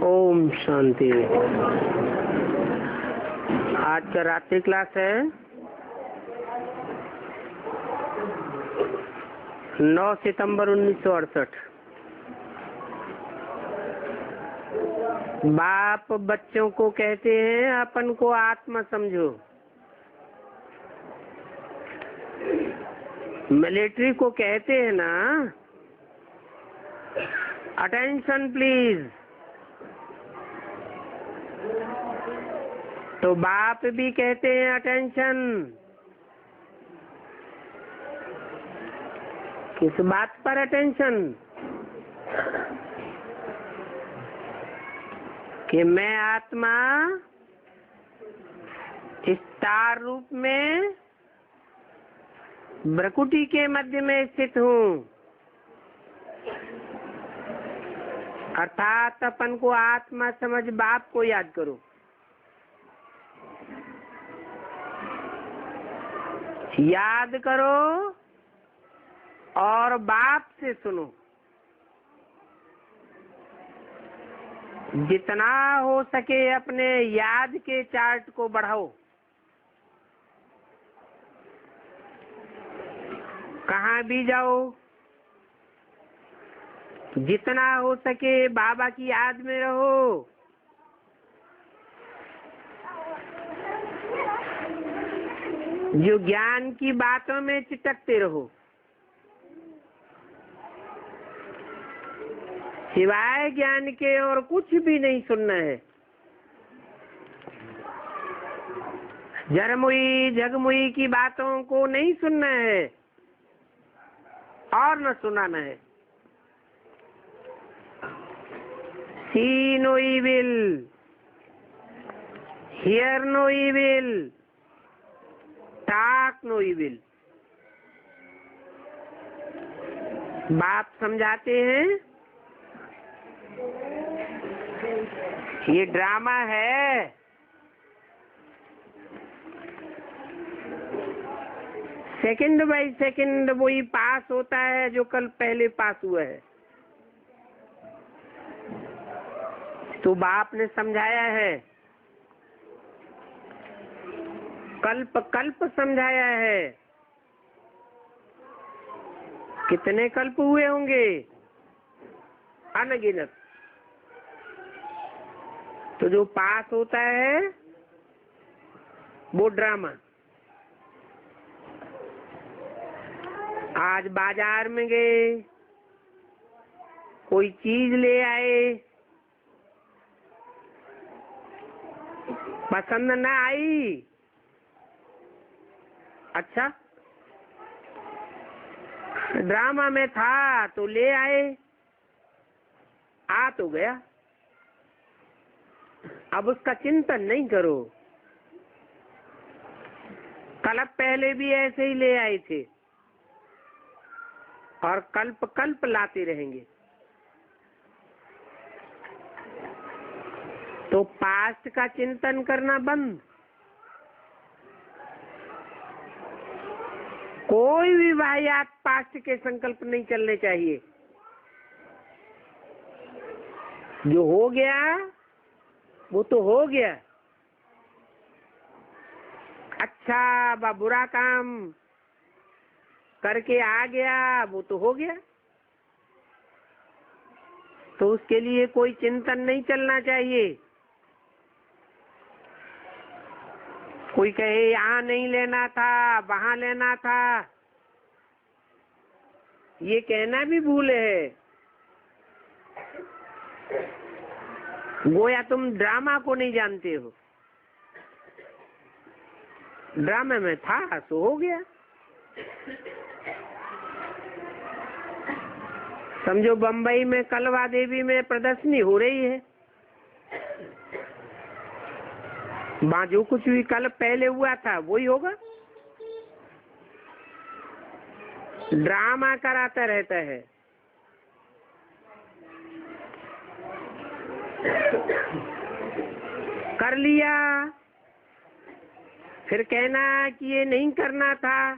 ओम शांति। आज का रात्रि क्लास है 9 सितंबर 1968। बाप बच्चों को कहते हैं अपन को आत्मा समझो। मिलिट्री को कहते हैं ना अटेंशन प्लीज, तो बाप भी कहते हैं अटेंशन। किस बात पर अटेंशन? कि मैं आत्मा स्टार रूप में भ्रकुटी के मध्य में स्थित हूँ, अर्थात अपन को आत्मा समझ बाप को याद करो। याद करो और बाप से सुनो। जितना हो सके अपने याद के चार्ट को बढ़ाओ। कहाँ भी जाओ, जितना हो सके बाबा की याद में रहो। जो ज्ञान की बातों में चिटकते रहो, सिवाय ज्ञान के और कुछ भी नहीं सुनना है। जरमुई जगमुई की बातों को नहीं सुनना है और न सुनाना है। See no evil, hear no evil, talk no evil। बाप समझाते हैं ये ड्रामा है। सेकंड बाय सेकंड वही पास होता है जो कल पहले पास हुआ है। तो बाप ने समझाया है, कल्प कल्प समझाया है। कितने कल्प हुए होंगे? अनगिनत। तो जो पास होता है वो ड्रामा। आज बाजार में गए, कोई चीज ले आए, पसंद ना आई। अच्छा, ड्रामा में था तो ले आए, आ तो गया। अब उसका चिंतन नहीं करो। कल्प पहले भी ऐसे ही ले आए थे और कल्प कल्प लाते रहेंगे। तो पास्ट का चिंतन करना बंद। कोई भी वाहियात पास्ट के संकल्प नहीं चलने चाहिए। जो हो गया वो तो हो गया। अच्छा व बुरा काम करके आ गया वो तो हो गया। तो उसके लिए कोई चिंतन नहीं चलना चाहिए। कोई कहे यहाँ नहीं लेना था, वहां लेना था, ये कहना भी भूल है। गोया तुम ड्रामा को नहीं जानते हो। ड्रामा में था तो हो गया। समझो बम्बई में कलवा देवी में प्रदर्शनी हो रही है। वहां जो कुछ भी कल पहले हुआ था वही होगा। ड्रामा कराता रहता है। कर लिया, फिर कहना कि ये नहीं करना था,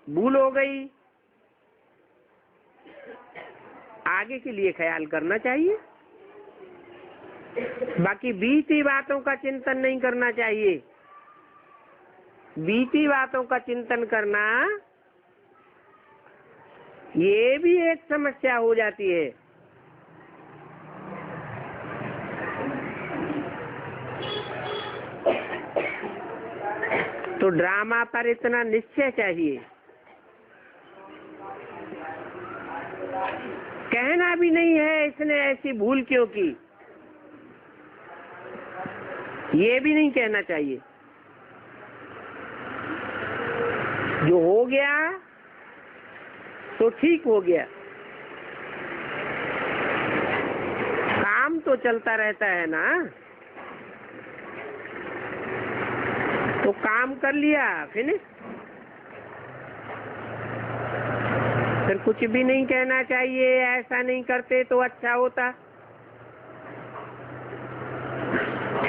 भूल हो गई। आगे के लिए ख्याल करना चाहिए। बाकी बीती बातों का चिंतन नहीं करना चाहिए। बीती बातों का चिंतन करना ये भी एक समस्या हो जाती है। तो ड्रामा पर इतना निश्चय चाहिए, कहना भी नहीं है इसने ऐसी भूल क्यों की, ये भी नहीं कहना चाहिए। जो हो गया तो ठीक हो गया, काम तो चलता रहता है ना, तो काम कर लिया फिनिश। फिर कुछ भी नहीं कहना चाहिए, ऐसा नहीं करते तो अच्छा होता।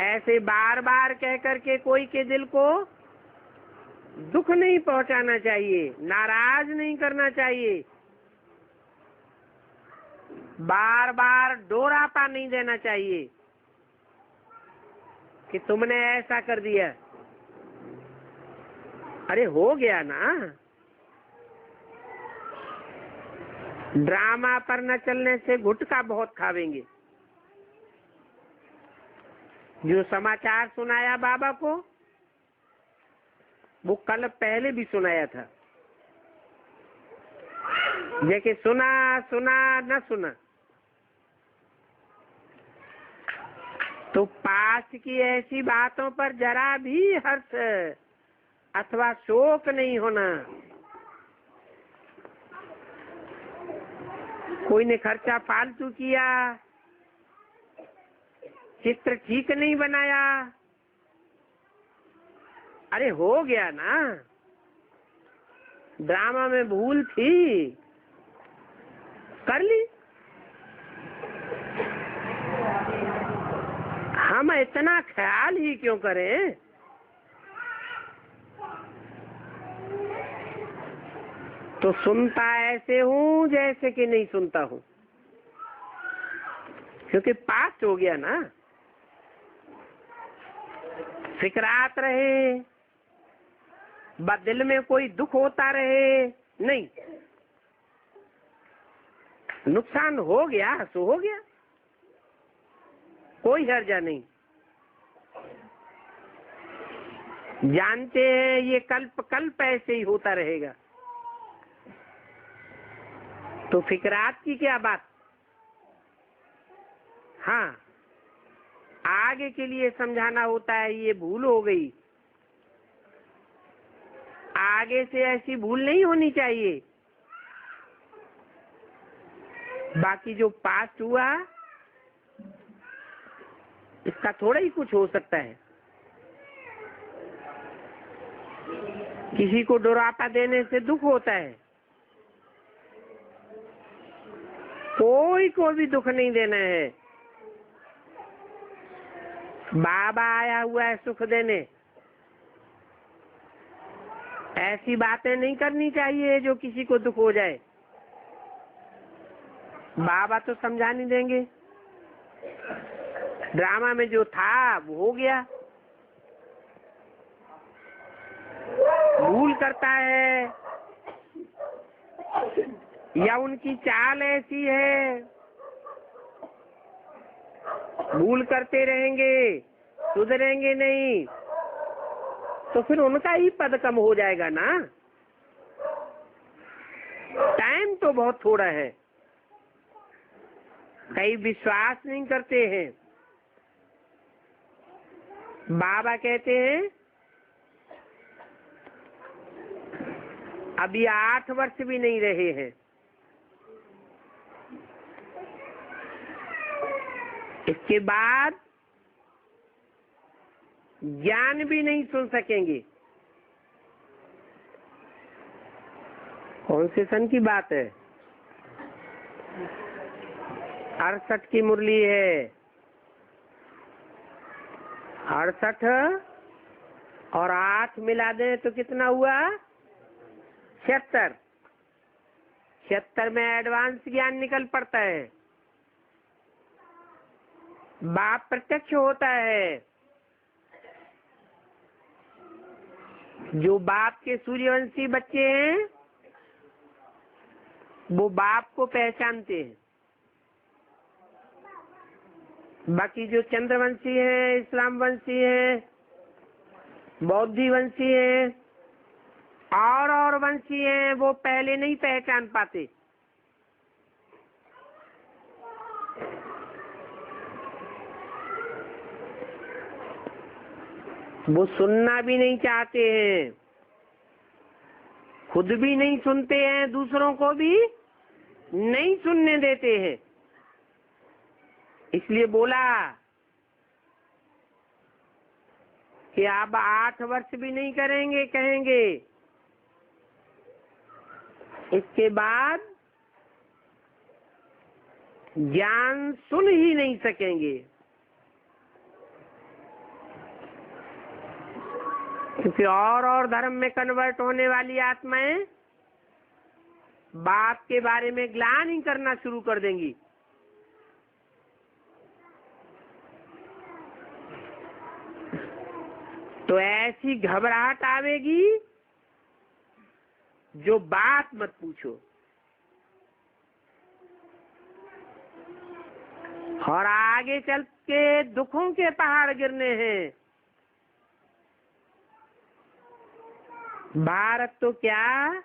ऐसे बार बार कह करके कोई के दिल को दुख नहीं पहुंचाना चाहिए, नाराज नहीं करना चाहिए, बार बार डोरापा नहीं देना चाहिए कि तुमने ऐसा कर दिया। अरे हो गया ना। ड्रामा पर न चलने से गुटखा बहुत खावेंगे। जो समाचार सुनाया बाबा को, वो कल पहले भी सुनाया था। जैसे सुना सुना न सुना, तो पास की ऐसी बातों पर जरा भी हर्ष अथवा शोक नहीं होना। कोई ने खर्चा फालतू किया, चित्र ठीक नहीं बनाया, अरे हो गया ना, ड्रामा में भूल थी, कर ली। हम इतना ख्याल ही क्यों करें? तो सुनता ऐसे हूँ जैसे कि नहीं सुनता हूँ, क्योंकि पास हो गया ना। फिक्रात रहे, दिल में कोई दुख होता रहे नहीं, नुकसान हो गया सो हो गया, कोई हर्जा नहीं। जानते हैं ये कल्प कल्प ऐसे ही होता रहेगा, तो फिक्रात की क्या बात। हाँ, आगे के लिए समझाना होता है, ये भूल हो गई, आगे से ऐसी भूल नहीं होनी चाहिए। बाकी जो पास हुआ इसका थोड़ा ही कुछ हो सकता है। किसी को डोरापा देने से दुख होता है, कोई को भी दुख नहीं देना है। बाबा आया हुआ है सुख देने, ऐसी बातें नहीं करनी चाहिए जो किसी को दुख हो जाए। बाबा तो समझा नहीं देंगे। ड्रामा में जो था वो हो गया। भूल करता है या उनकी चाल ऐसी है, भूल करते रहेंगे, सुधरेंगे नहीं, तो फिर उनका ही पद कम हो जाएगा ना। टाइम तो बहुत थोड़ा है, कई विश्वास नहीं करते हैं। बाबा कहते हैं अभी 8 वर्ष भी नहीं रहे हैं, इसके बाद ज्ञान भी नहीं सुन सकेंगे। कौन से सन की बात है? 68 की मुरली है। 68 और 8 मिला दें तो कितना हुआ? 76। 76 में एडवांस ज्ञान निकल पड़ता है। बाप प्रत्यक्ष होता है। जो बाप के सूर्यवंशी बच्चे हैं वो बाप को पहचानते हैं। बाकी जो चंद्रवंशी है, इस्लाम वंशी है, बौद्धि वंशी है और वंशी है, वो पहले नहीं पहचान पाते। वो सुनना भी नहीं चाहते हैं, खुद भी नहीं सुनते हैं, दूसरों को भी नहीं सुनने देते हैं। इसलिए बोला कि आप 8 वर्ष भी नहीं करेंगे, कहेंगे इसके बाद ज्ञान सुन ही नहीं सकेंगे। क्योंकि और धर्म में कन्वर्ट होने वाली आत्माएं बाप के बारे में ग्लानि करना शुरू कर देंगी। तो ऐसी घबराहट आवेगी जो बात मत पूछो। और आगे चल के दुखों के पहाड़ गिरने हैं। भारत तो क्या,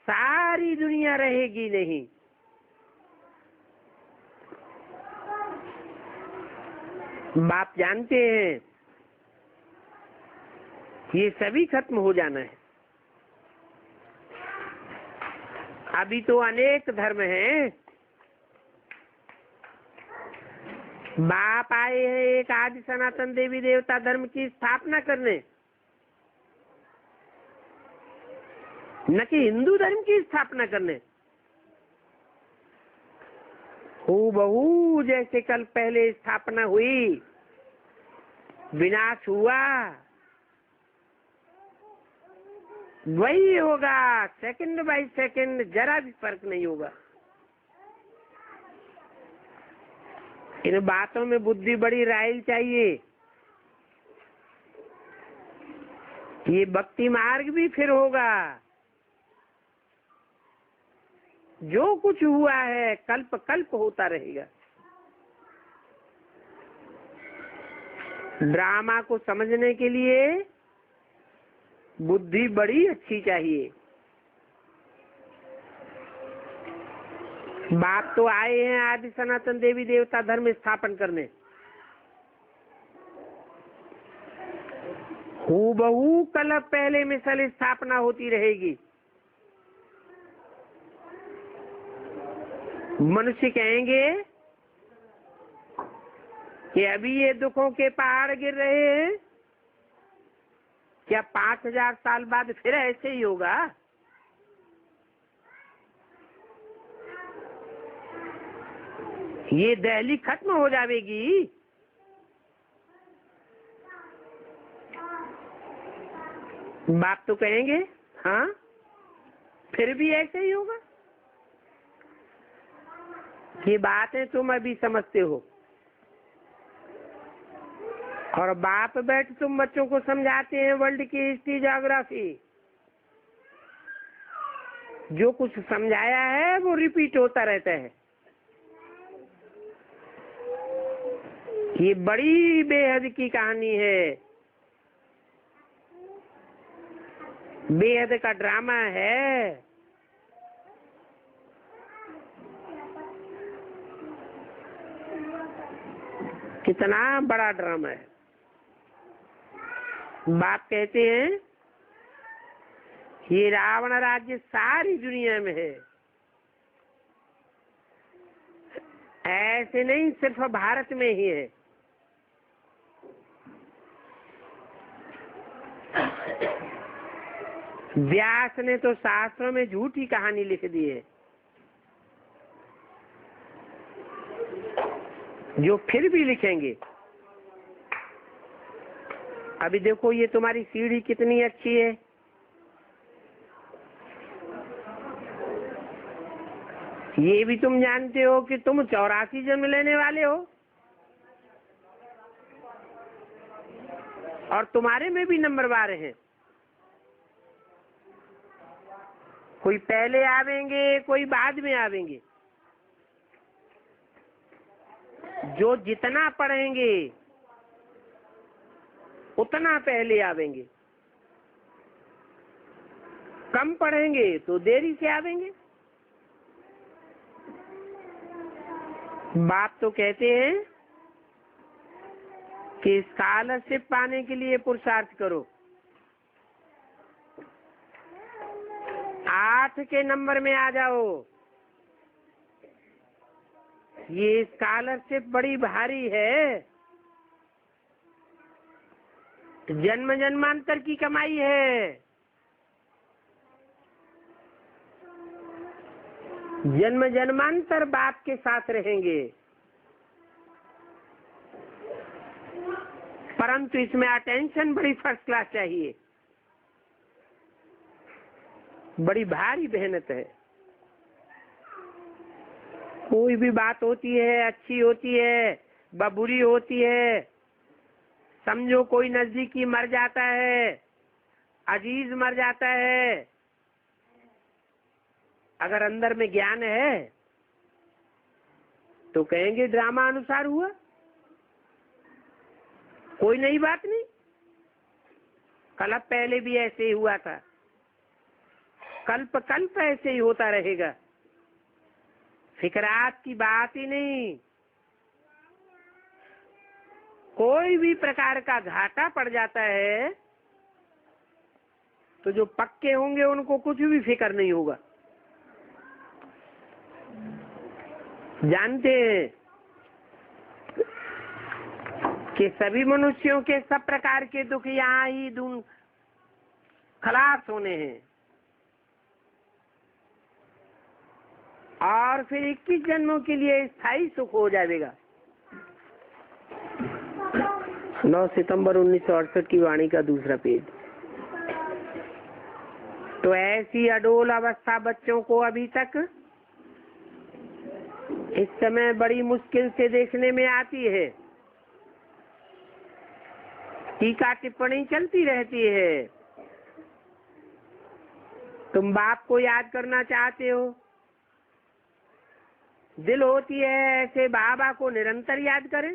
सारी दुनिया रहेगी नहीं। बाप जानते हैं ये सभी खत्म हो जाना है। अभी तो अनेक धर्म हैं। बाप आए हैं एक आदि सनातन देवी देवता धर्म की स्थापना करने, न कि हिंदू धर्म की स्थापना करने। हूबहू जैसे कल पहले स्थापना हुई, विनाश हुआ, वही होगा। सेकंड बाय सेकंड, जरा भी फर्क नहीं होगा। इन बातों में बुद्धि बड़ी राइल चाहिए। ये भक्ति मार्ग भी फिर होगा। जो कुछ हुआ है कल्प कल्प होता रहेगा। ड्रामा को समझने के लिए बुद्धि बड़ी अच्छी चाहिए। बाप तो आए हैं आदि सनातन देवी देवता धर्म स्थापन करने। हूबहू कल पहले मिसल स्थापना होती रहेगी। मनुष्य कहेंगे कि अभी ये दुखों के पहाड़ गिर रहे हैं, क्या 5000 साल बाद फिर ऐसे ही होगा? ये दहली खत्म हो जाएगी? बाप तो कहेंगे हाँ फिर भी ऐसे ही होगा। ये बातें तुम अभी समझते हो, और बाप बैठ तुम बच्चों को समझाते हैं वर्ल्ड की हिस्ट्री, ज्योग्राफी। जो कुछ समझाया है वो रिपीट होता रहता है। ये बड़ी बेहद की कहानी है, बेहद का ड्रामा है। कितना बड़ा ड्रामा है। बाप कहते हैं ये रावण राज्य सारी दुनिया में है, ऐसे नहीं सिर्फ भारत में ही है। व्यास ने तो शास्त्रों में झूठी कहानी लिख दी है, जो फिर भी लिखेंगे। अभी देखो ये तुम्हारी सीढ़ी कितनी अच्छी है, ये भी तुम जानते हो कि तुम 84 जन्म लेने वाले हो, और तुम्हारे में भी नंबरवार हैं। कोई पहले आवेंगे, कोई बाद में आवेंगे। जो जितना पढ़ेंगे उतना पहले आवेंगे, कम पढ़ेंगे तो देरी से आवेंगे। बाप तो कहते हैं कि स्कॉलरशिप पाने के लिए पुरुषार्थ करो। 8 के नंबर में आ जाओ। ये स्कॉलरशिप बड़ी भारी है, जन्म जन्मांतर की कमाई है। जन्म जन्मांतर बाप के साथ रहेंगे, परंतु इसमें अटेंशन बड़ी फर्स्ट क्लास चाहिए। बड़ी भारी मेहनत है। कोई भी बात होती है, अच्छी होती है व बुरी होती है। समझो कोई नजदीकी मर जाता है, अजीज मर जाता है, अगर अंदर में ज्ञान है तो कहेंगे ड्रामा अनुसार हुआ, कोई नई बात नहीं, कल्प पहले भी ऐसे ही हुआ था, कल्प कल्प ऐसे ही होता रहेगा। फिकरात की बात ही नहीं। कोई भी प्रकार का घाटा पड़ जाता है तो जो पक्के होंगे उनको कुछ भी फिक्र नहीं होगा। जानते हैं कि सभी मनुष्यों के सब प्रकार के दुख यहाँ ही खलास होने हैं, और फिर 21 जन्मों के लिए स्थायी सुख हो जाएगा। 9 सितंबर 1968 की वाणी का दूसरा पेज। तो ऐसी अडोल अवस्था बच्चों को अभी तक इस समय बड़ी मुश्किल से देखने में आती है। टीका टिप्पणी चलती रहती है। तुम बाप को याद करना चाहते हो, दिल होती है ऐसे बाबा को निरंतर याद करें।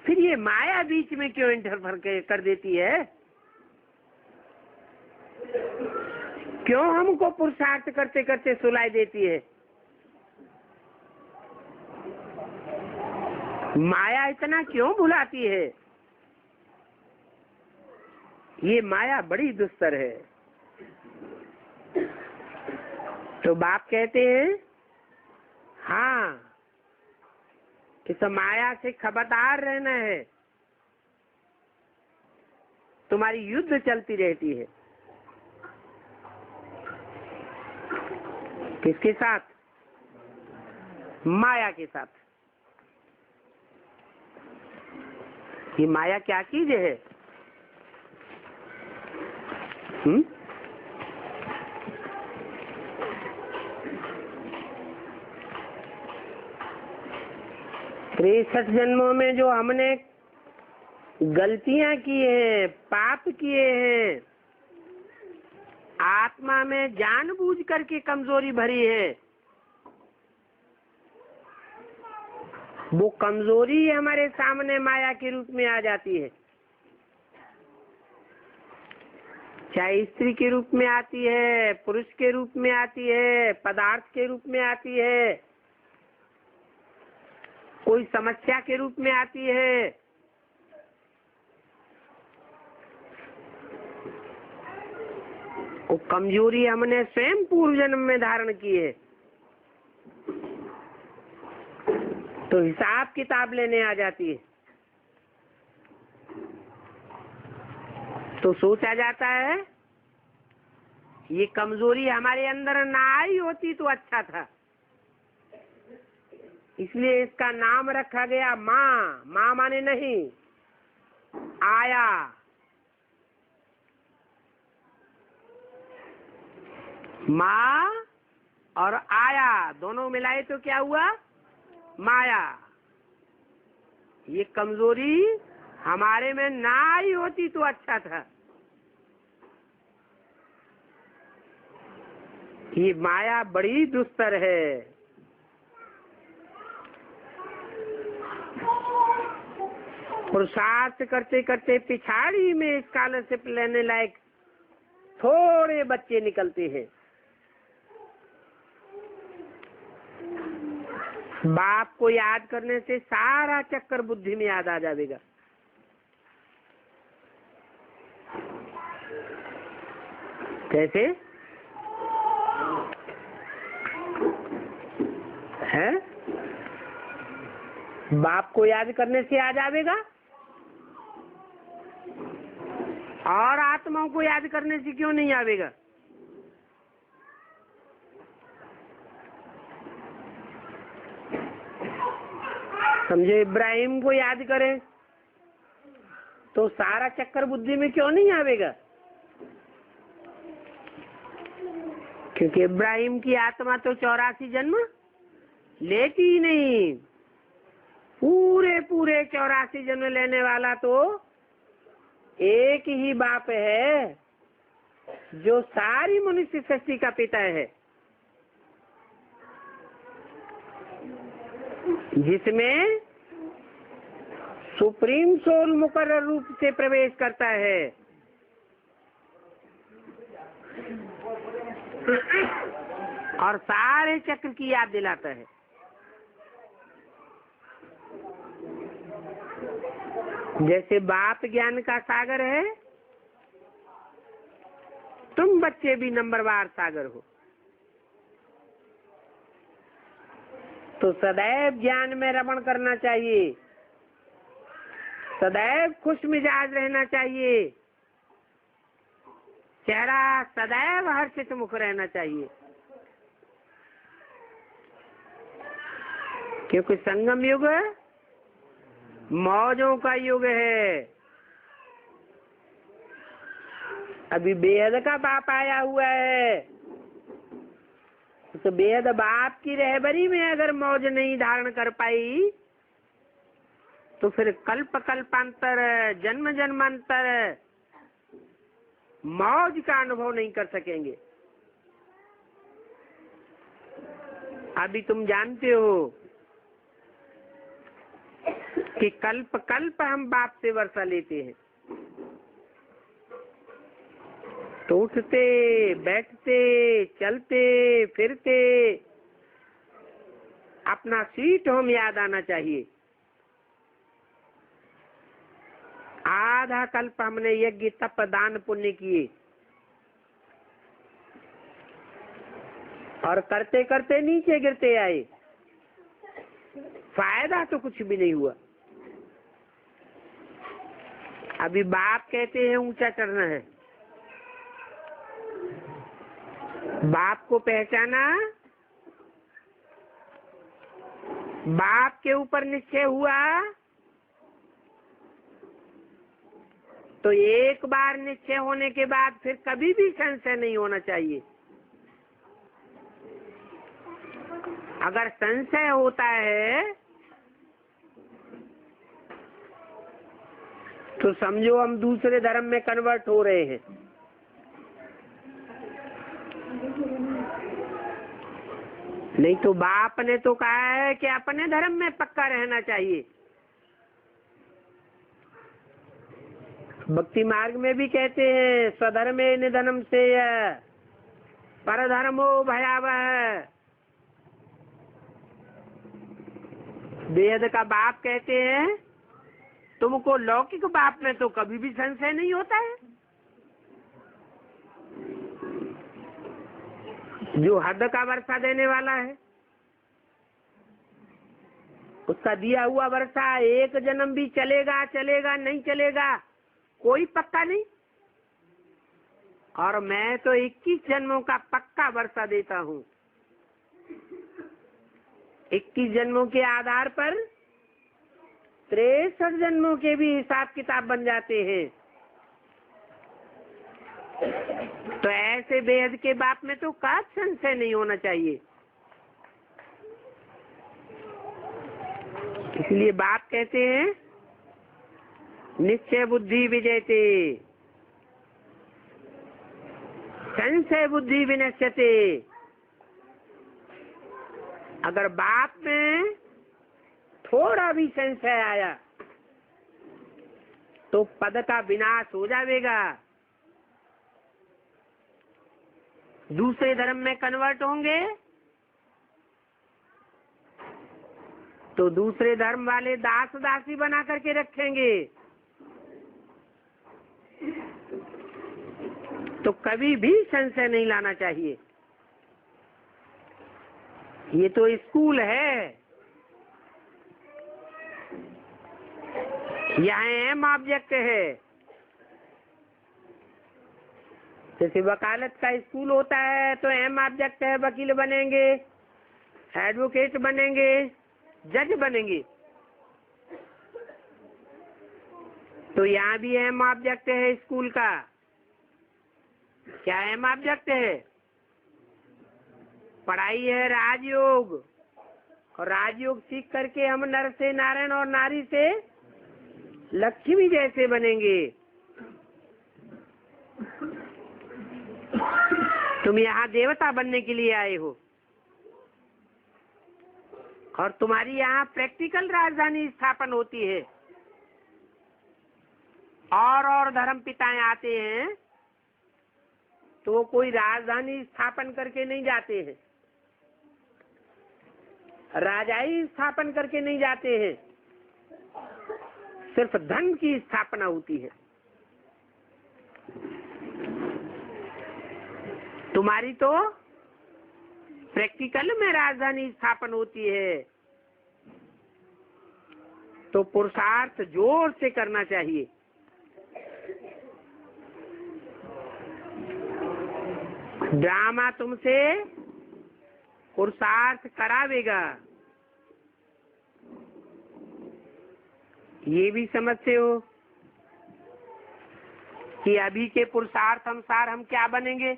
फिर ये माया बीच में क्यों इंटरफेयर कर देती है? क्यों हमको पुरुषार्थ करते करते सुलाई देती है? माया इतना क्यों भुलाती है? ये माया बड़ी दुस्तर है। तो बाप कहते हैं हाँ, इस माया से खबरदार रहना है। तुम्हारी युद्ध चलती रहती है। किसके साथ? माया के साथ। ये माया क्या चीज है? तिरसठ जन्मों में जो हमने गलतियां की हैं, पाप किए हैं, आत्मा में जानबूझ करके कमजोरी भरी है, वो कमजोरी हमारे सामने माया के रूप में आ जाती है। चाहे स्त्री के रूप में आती है, पुरुष के रूप में आती है, पदार्थ के रूप में आती है, कोई समस्या के रूप में आती है। वो कमजोरी हमने स्वयं पूर्व जन्म में धारण की है। तो हिसाब किताब लेने आ जाती है। तो सोचा जाता है ये कमजोरी हमारे अंदर ना आई होती तो अच्छा था, इसलिए इसका नाम रखा गया माँ। माँ माने नहीं, आया। माँ और आया दोनों मिलाए तो क्या हुआ? माया। ये कमजोरी हमारे में ना ही होती तो अच्छा था। ये माया बड़ी दुस्तर है। पुरुषार्थ करते करते पिछाड़ी में स्कॉलरशिप लेने लायक थोड़े बच्चे निकलते हैं। बाप को याद करने से सारा चक्कर बुद्धि में याद आ जाएगा। कैसे है? बाप को याद करने से आ जाएगा और आत्माओं को याद करने से क्यों नहीं आवेगा? समझे? इब्राहिम को याद करें तो सारा चक्कर बुद्धि में क्यों नहीं आवेगा? क्योंकि इब्राहिम की आत्मा तो 84 जन्म लेती ही नहीं। पूरे 84 जन्म लेने वाला तो एक ही बाप है जो सारी मनुष्य सृष्टि का पिता है, जिसमें सुप्रीम सोल मुकर्रर रूप से प्रवेश करता है और सारे चक्र की याद दिलाता है। जैसे बाप ज्ञान का सागर है, तुम बच्चे भी नंबरवार सागर हो। तो सदैव ज्ञान में रमण करना चाहिए, सदैव खुश मिजाज रहना चाहिए, चेहरा सदैव हर्षित मुख रहना चाहिए। क्योंकि संगम युग मौजों का युग है। अभी बेहद का बाप आया हुआ है, तो बेहद बाप की रहबरी में अगर मौज नहीं धारण कर पाई तो फिर कल्प कल्पांतर जन्म जन्मांतर मौज का अनुभव नहीं कर सकेंगे। अभी तुम जानते हो कि कल्प कल्प हम बाप से वर्षा लेते हैं, तो उठते बैठते चलते फिरते अपना स्वीट होम याद आना चाहिए। आधा कल्प हमने यज्ञ तप दान पुण्य किए और करते करते नीचे गिरते आए, फायदा तो कुछ भी नहीं हुआ। अभी बाप कहते हैं ऊंचा चढ़ना है, बाप को पहचाना, बाप के ऊपर निश्चय हुआ, तो एक बार निश्चय होने के बाद फिर कभी भी संशय नहीं होना चाहिए। अगर संशय होता है तो समझो हम दूसरे धर्म में कन्वर्ट हो रहे हैं। नहीं तो बाप ने तो कहा है कि अपने धर्म में पक्का रहना चाहिए। भक्ति मार्ग में भी कहते हैं स्वधर्मे निधनम से परधर्मो भयावह। वेद का बाप कहते हैं तुमको लौकिक बाप में तो कभी भी संशय नहीं होता है, जो हद का वर्षा देने वाला है उसका दिया हुआ वर्षा एक जन्म भी चलेगा चलेगा नहीं चलेगा कोई पक्का नहीं। और मैं तो 21 जन्मों का पक्का वर्षा देता हूँ। 21 जन्मों के आधार पर 63 जन्मों के भी हिसाब किताब बन जाते हैं। तो ऐसे बेहद के बाप में तो का संशय नहीं होना चाहिए। इसलिए बाप कहते हैं निश्चय बुद्धि विजयते संशय बुद्धि विनश्यते। अगर बाप में थोड़ा भी संशय आया तो पद का विनाश हो जाएगा। दूसरे धर्म में कन्वर्ट होंगे तो दूसरे धर्म वाले दास दासी बना करके रखेंगे। तो कभी भी संशय नहीं लाना चाहिए। ये तो स्कूल है, यहाँ एम ऑब्जेक्ट है। जैसे वकालत का स्कूल होता है तो एम ऑब्जेक्ट है, वकील बनेंगे, एडवोकेट बनेंगे, जज बनेंगे। तो यहाँ भी एम ऑब्जेक्ट है स्कूल का। क्या एम ऑब्जेक्ट है? पढ़ाई है राजयोग, और राजयोग सीख करके हम नर से नारायण और नारी से लक्ष्मी जैसे बनेंगे। तुम यहाँ देवता बनने के लिए आए हो, और तुम्हारी यहाँ प्रैक्टिकल राजधानी स्थापन होती है। और धर्म पिताएं आते हैं तो वो कोई राजधानी स्थापन करके नहीं जाते हैं, राजाई स्थापन करके नहीं जाते हैं, सिर्फ धन की स्थापना होती है। तुम्हारी तो प्रैक्टिकल में राजधानी स्थापन होती है। तो पुरुषार्थ जोर से करना चाहिए। ड्रामा तुमसे पुरुषार्थ करावेगा, ये भी समझते हो कि अभी के पुरुषार्थ अनुसार हम क्या बनेंगे।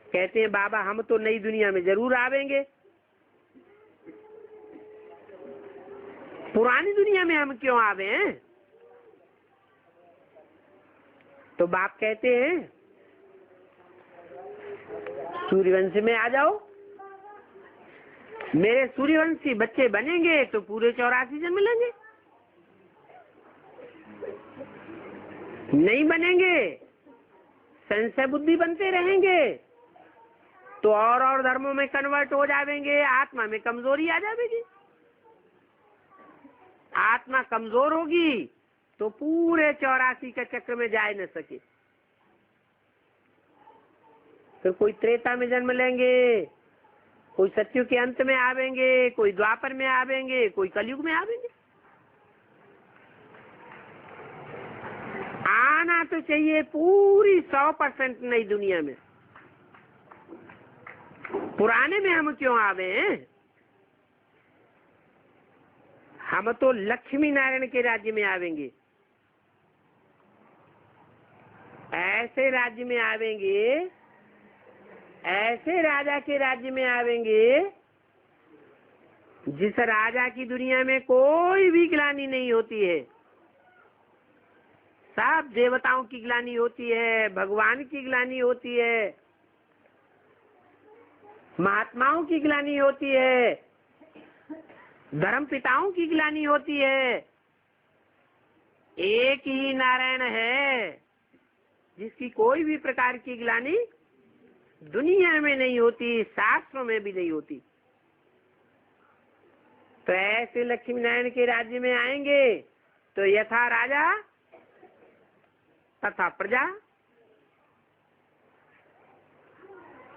कहते हैं बाबा हम तो नई दुनिया में जरूर आवेंगे, पुरानी दुनिया में हम क्यों आवे हैं। तो बाप कहते हैं सूर्यवंश में आ जाओ, मेरे सूर्यवंशी बच्चे बनेंगे तो पूरे 84 जन्म लेंगे। नहीं बनेंगे, संशय बुद्धि बनते रहेंगे तो और धर्मों में कन्वर्ट हो जाएंगे। आत्मा में कमजोरी आ जाएगी। आत्मा कमजोर होगी तो पूरे 84 के चक्र में जा न सके। फिर कोई त्रेता में जन्म लेंगे, कोई सत्युग के अंत में आवेंगे, कोई द्वापर में आवेंगे, कोई कलयुग में आवेंगे। आना तो चाहिए पूरी 100% नई दुनिया में। पुराने में हम क्यों आवे हैं। हम तो लक्ष्मी नारायण के राज्य में आवेंगे। ऐसे राज्य में आवेंगे, ऐसे राजा के राज्य में आवेंगे जिस राजा की दुनिया में कोई भी ग्लानि नहीं होती है। सब देवताओं की ग्लानि होती है, भगवान की ग्लानि होती है, महात्माओं की ग्लानि होती है, धर्म पिताओं की ग्लानि होती है। एक ही नारायण है जिसकी कोई भी प्रकार की ग्लानि दुनिया में नहीं होती, शास्त्रों में भी नहीं होती। तो ऐसे लक्ष्मी नारायण के राज्य में आएंगे तो यथा राजा तथा प्रजा।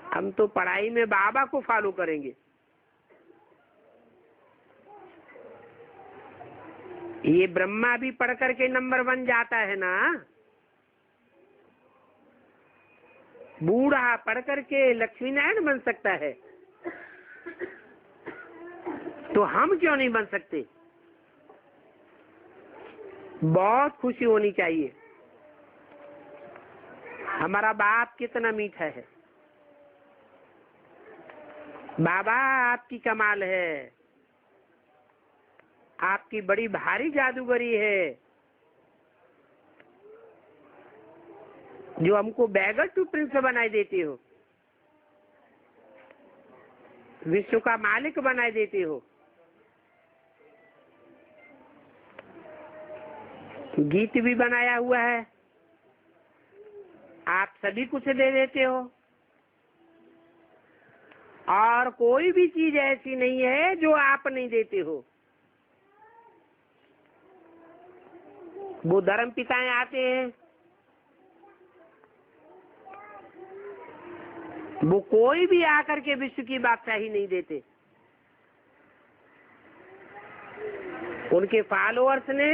हम तो पढ़ाई में बाबा को फॉलो करेंगे। ये ब्रह्मा भी पढ़ करके नंबर 1 जाता है ना, बूढ़ा पढ़ करके लक्ष्मी नारायण बन सकता है, तो हम क्यों नहीं बन सकते। बहुत खुशी होनी चाहिए। हमारा बाप कितना मीठा है, बाबा आपकी कमाल है, आपकी बड़ी भारी जादूगरी है, जो हमको बैगर टू प्रिंस बनाए देते हो, विश्व का मालिक बनाए देते हो। गीत भी बनाया हुआ है, आप सभी कुछ दे देते हो, और कोई भी चीज ऐसी नहीं है जो आप नहीं देते हो। वो धर्म पिताएं आते हैं, वो कोई भी आकर के विश्व की बादशाही नहीं देते। उनके फॉलोअर्स ने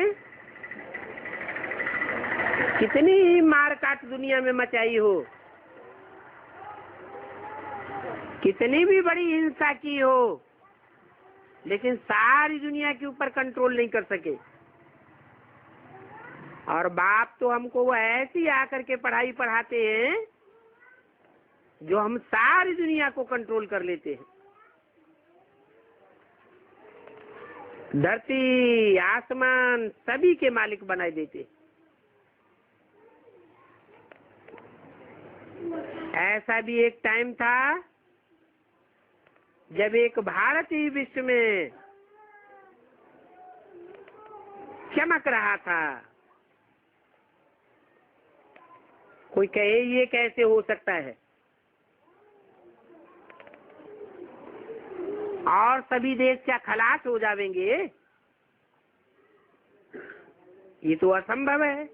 कितनी ही मार काट दुनिया में मचाई हो, कितनी भी बड़ी हिंसा की हो, लेकिन सारी दुनिया के ऊपर कंट्रोल नहीं कर सके। और बाप तो हमको वो ऐसी आकर के पढ़ाई पढ़ाते हैं जो हम सारी दुनिया को कंट्रोल कर लेते हैं। धरती आसमान सभी के मालिक बनाए देते हैं। ऐसा भी एक टाइम था जब एक भारत ही विश्व में चमक रहा था। कोई कहे ये कैसे हो सकता है, और सभी देश क्या खलास हो जाएंगे? ये तो असंभव है।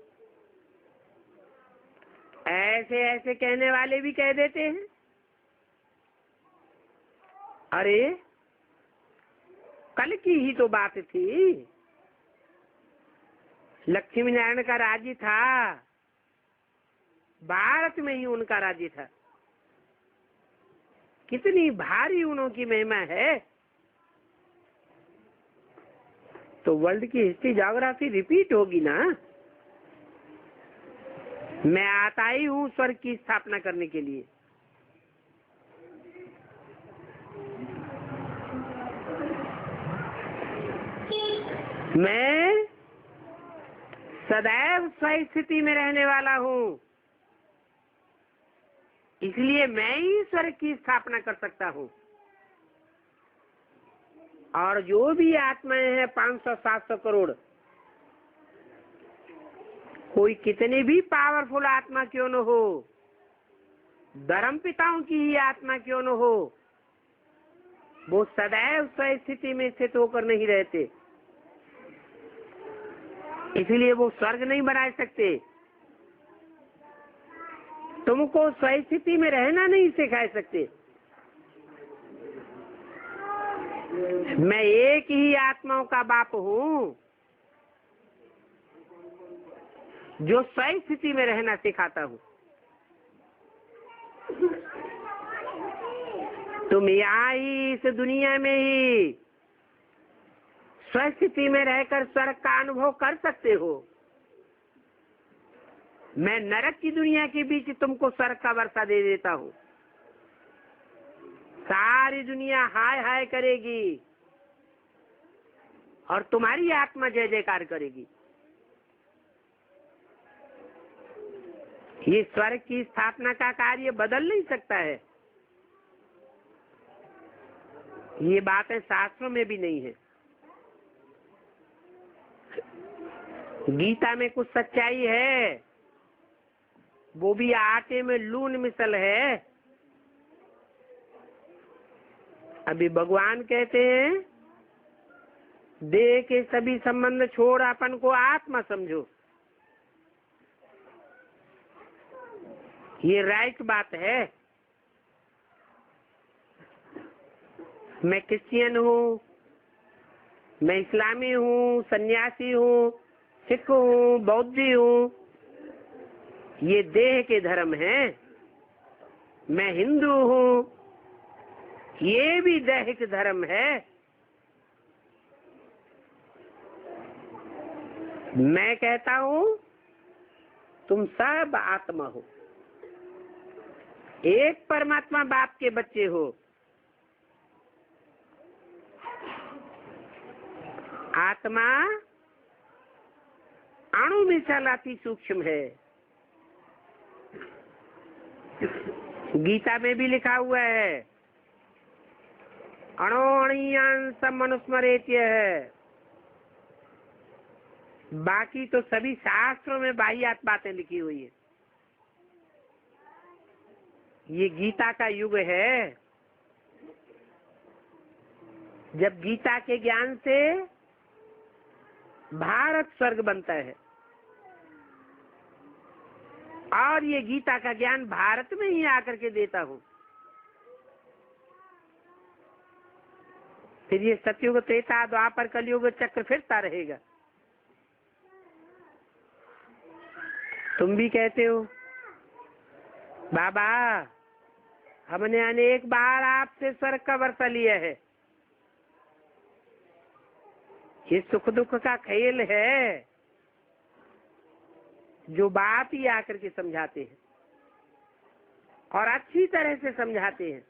ऐसे ऐसे कहने वाले भी कह देते हैं, अरे कल की ही तो बात थी, लक्ष्मी नारायण का राज्य था, भारत में ही उनका राज्य था। कितनी भारी उनकी महिमा है। तो वर्ल्ड की हिस्ट्री ज्योग्राफी रिपीट होगी ना। मैं आता ही हूँ स्वर्ग की स्थापना करने के लिए। मैं सदैव स्वस्थ स्थिति में रहने वाला हूँ, इसलिए मैं ही स्वर्ग की स्थापना कर सकता हूँ। और जो भी आत्माएं हैं 500-700 करोड़, कोई कितनी भी पावरफुल आत्मा क्यों न हो, धर्म पिताओं की ही आत्मा क्यों न हो, वो सदैव स्वस्थिति में स्थित होकर नहीं रहते, इसलिए वो स्वर्ग नहीं बना सकते। तुमको स्वस्थिति में रहना नहीं सिखा सकते। मैं एक ही आत्माओं का बाप हूँ जो स्वस्थिति में रहना सिखाता हूँ। तुम यहाँ ही इस दुनिया में ही स्वस्थिति में रहकर स्वर्ग का अनुभव कर सकते हो। मैं नरक की दुनिया के बीच तुमको स्वर्ग का वर्षा दे देता हूँ। सारी दुनिया हाय हाय करेगी और तुम्हारी आत्मा जय जयकार करेगी। ये स्वर्ग की स्थापना का कार्य बदल नहीं सकता है। ये बातें शास्त्रों में भी नहीं है। गीता में कुछ सच्चाई है, वो भी आटे में लून मिसल है। अभी भगवान कहते हैं देह के सभी संबंध छोड़ अपन को आत्मा समझो। ये राइट बात है। मैं क्रिश्चियन हूँ, मैं इस्लामी हूँ, सन्यासी हूँ, सिख हूँ, बौद्धी हूँ, ये देह के धर्म हैं। मैं हिंदू हूँ, ये भी दैहिक धर्म है। मैं कहता हूँ तुम सब आत्मा हो। एक परमात्मा बाप के बच्चे हो। आत्मा अणु में चलाती सूक्ष्म है। गीता में भी लिखा हुआ है, अणोअणीयान समनुस्मरेत्य है। बाकी तो सभी शास्त्रों में बाह्यात बातें लिखी हुई है। ये गीता का युग है, जब गीता के ज्ञान से भारत स्वर्ग बनता है। और ये गीता का ज्ञान भारत में ही आकर के देता हूँ। फिर ये सतयुग, त्रेता, द्वापर, कलयुग चक्र फिरता रहेगा। तुम भी कहते हो बाबा हमने अनेक बार आपसे स्वर्ग का वर्षा लिया है। ये सुख दुख का खेल है, जो बात ही आकर के समझाते हैं और अच्छी तरह से समझाते हैं।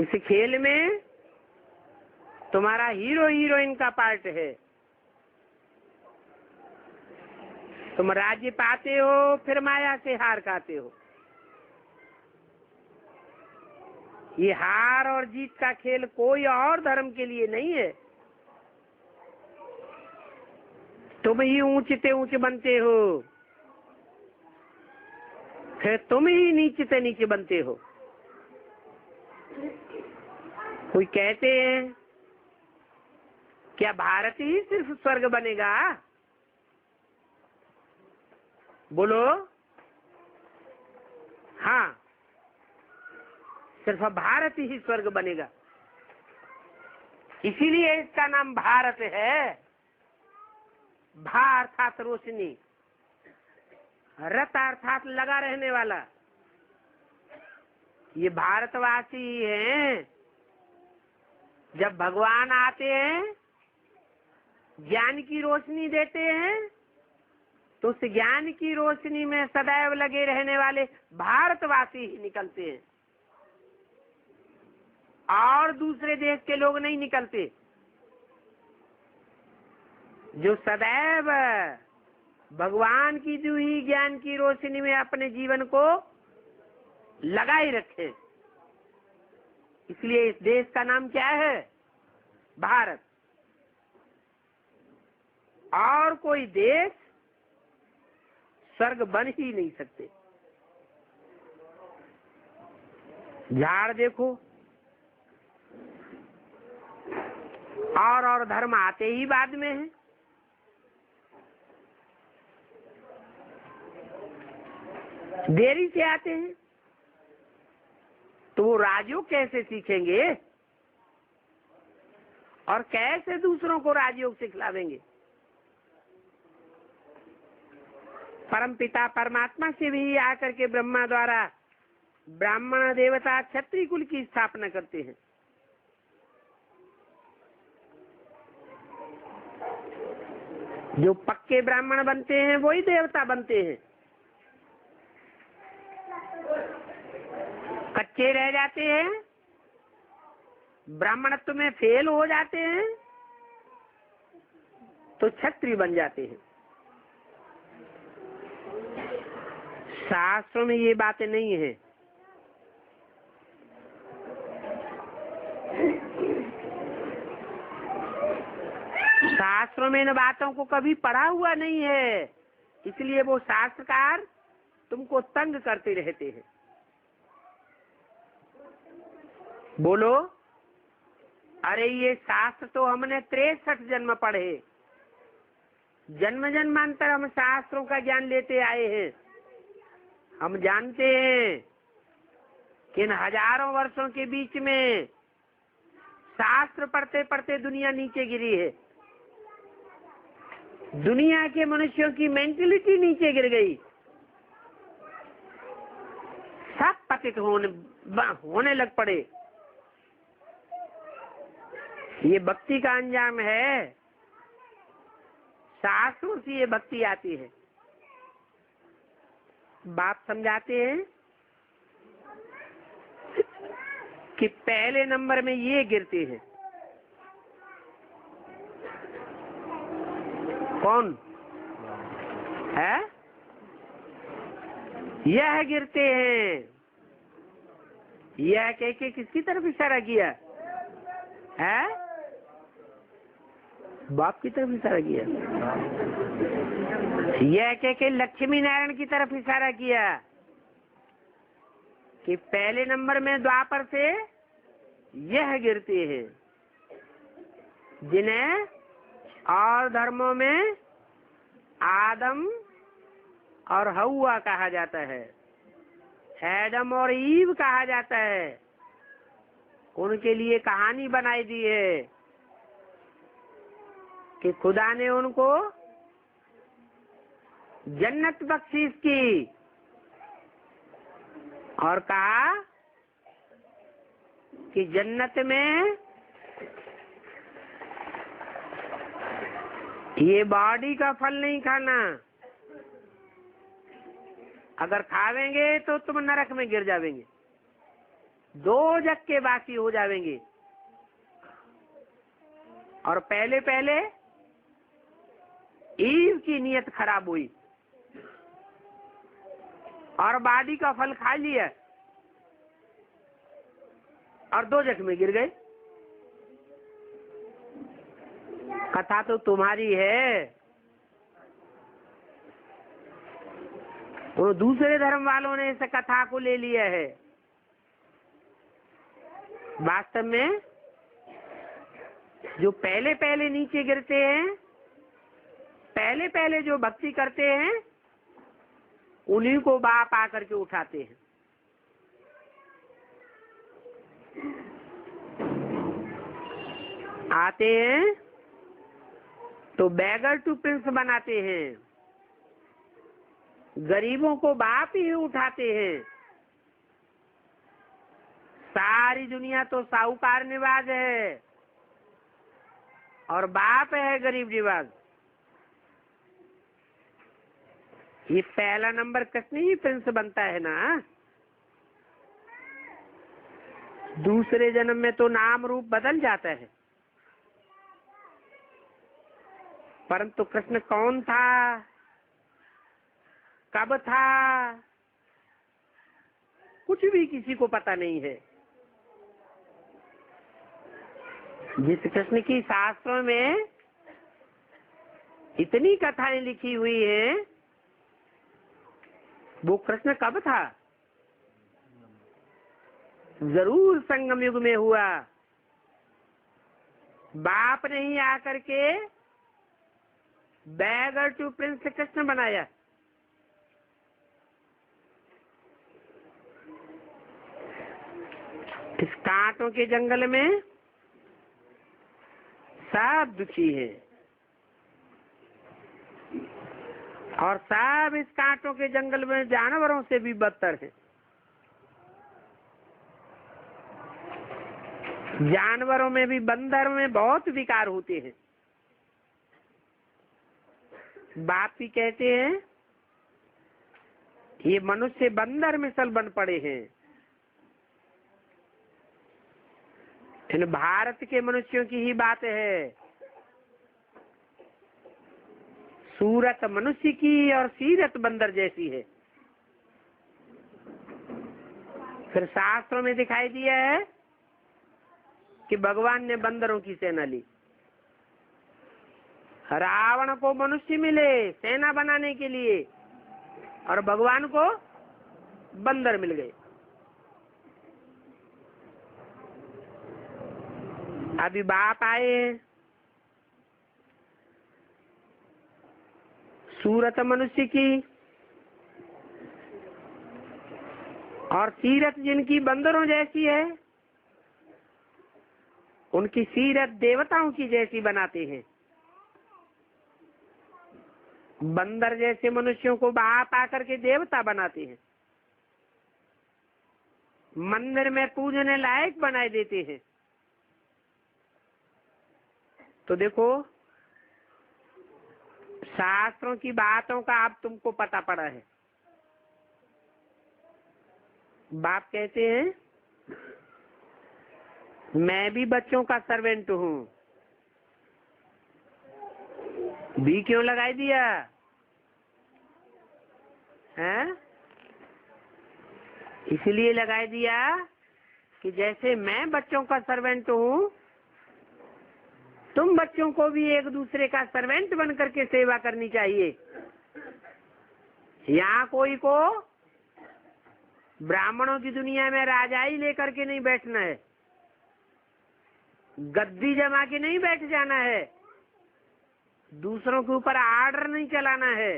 इस खेल में तुम्हारा हीरो हीरोइन का पार्ट है। तुम राज्य पाते हो, फिर माया से हार खाते हो। ये हार और जीत का खेल कोई और धर्म के लिए नहीं है। तुम ही ऊंचते ऊंच बनते हो, फिर तुम ही नीचते नीचे बनते हो। कोई कहते हैं क्या भारत ही सिर्फ स्वर्ग बनेगा? बोलो हाँ, सिर्फ भारत ही स्वर्ग बनेगा। इसीलिए इसका नाम भारत है। भा अर्थात रोशनी, रत अर्थात लगा रहने वाला। ये भारतवासी ही हैं। जब भगवान आते हैं, ज्ञान की रोशनी देते हैं, तो उस ज्ञान की रोशनी में सदैव लगे रहने वाले भारतवासी ही निकलते हैं, और दूसरे देश के लोग नहीं निकलते। जो सदैव भगवान की दी हुई ज्ञान की रोशनी में अपने जीवन को लगाए रखे। इसलिए इस देश का नाम क्या है? भारत। और कोई देश स्वर्ग बन ही नहीं सकते। झाड़ देखो, और धर्म आते ही बाद में है। देरी से आते हैं, तो वो राजयोग कैसे सीखेंगे और कैसे दूसरों को राजयोग सिखलावेंगे? परमपिता परमात्मा से भी आकर के ब्रह्मा द्वारा ब्राह्मण देवता क्षत्रिय कुल की स्थापना करते हैं। जो पक्के ब्राह्मण बनते हैं वही देवता बनते हैं। कच्चे रह जाते हैं, ब्राह्मणत्व में फेल हो जाते हैं, तो क्षत्रिय बन जाते हैं। शास्त्रों में ये बातें नहीं है। शास्त्रों में इन बातों को कभी पढ़ा हुआ नहीं है, इसलिए वो शास्त्रकार तुमको तंग करते रहते हैं। बोलो अरे ये शास्त्र तो हमने 63 जन्म पढ़े, जन्म जन्मांतर हम शास्त्रों का ज्ञान लेते आए हैं। हम जानते हैं कि इन हजारों वर्षों के बीच में शास्त्र पढ़ते पढ़ते दुनिया नीचे गिरी है। दुनिया के मनुष्यों की मेंटलिटी नीचे गिर गई, सब पतित होने लग पड़े। ये भक्ति का अंजाम है। शास्त्रों से ये भक्ति आती है। बाप समझाते हैं कि पहले नंबर में ये गिरते हैं। कौन है? यह गिरते हैं। यह कह के किसकी तरफ इशारा किया है? बाप की तरफ इशारा किया। यह कह के लक्ष्मी नारायण की तरफ इशारा किया कि पहले नंबर में द्वापर से यह गिरते हैं, जिन्हें और धर्मों में आदम और हव्वा कहा जाता है, एडम और ईव कहा जाता है। उनके लिए कहानी बनाई दी है कि खुदा ने उनको जन्नत बख्शीश की और कहा कि जन्नत में ये बॉडी का फल नहीं खाना, अगर खावेंगे तो तुम नरक में गिर जावेंगे, दोजख के वासी हो जावेंगे। और पहले पहले ईव की नीयत खराब हुई और बॉडी का फल खा लिया और दोजख में गिर गए। कथा तो तुम्हारी है, वो दूसरे धर्म वालों ने इस कथा को ले लिया है। वास्तव में जो पहले पहले नीचे गिरते हैं, पहले पहले जो भक्ति करते हैं, उन्हीं को बाप आकर के उठाते हैं। आते हैं तो बैगर टू प्रिंस बनाते हैं, गरीबों को बाप ही उठाते हैं। सारी दुनिया तो साहूकार निवाज है और बाप है गरीब निवाज। ये पहला नंबर कृष्ण ही प्रिंस बनता है ना। दूसरे जन्म में तो नाम रूप बदल जाता है, परंतु कृष्ण कौन था, कब था, कुछ भी किसी को पता नहीं है। जिस कृष्ण की शास्त्रों में इतनी कथाएं लिखी हुई हैं, वो कृष्ण कब था? जरूर संगम युग में हुआ। बाप ने ही आकर के बैगर टू प्रिंस कृष्ण बनाया। इस कांटों के जंगल में सब दुखी है और सब इस कांटों के जंगल में जानवरों से भी बदतर है। जानवरों में भी, बंदर में बहुत विकार होते हैं। बाप भी कहते हैं ये मनुष्य बंदर मिसल बन पड़े हैं। इन भारत के मनुष्यों की ही बात है। सूरत मनुष्य की और सीरत बंदर जैसी है। फिर शास्त्रों में दिखाई दिया है कि भगवान ने बंदरों की सेना ली। रावण को मनुष्य मिले सेना बनाने के लिए और भगवान को बंदर मिल गए। अभी बाप आए, सूरत मनुष्य की और सीरत जिनकी बंदरों जैसी है, उनकी सीरत देवताओं की जैसी बनाते हैं। बंदर जैसे मनुष्यों को बाप आकर के देवता बनाते हैं, मंदिर में पूजने लायक बनाए देते हैं। तो देखो, शास्त्रों की बातों का अब तुमको पता पड़ा है। बाप कहते हैं मैं भी बच्चों का सर्वेंट हूँ। भी क्यों लगाई दिया है? इसलिए लगाई दिया कि जैसे मैं बच्चों का सर्वेंट हूँ, तुम बच्चों को भी एक दूसरे का सर्वेंट बन करके सेवा करनी चाहिए। यहाँ कोई को ब्राह्मणों की दुनिया में राजाई लेकर के नहीं बैठना है, गद्दी जमा के नहीं बैठ जाना है, दूसरों के ऊपर आर्डर नहीं चलाना है,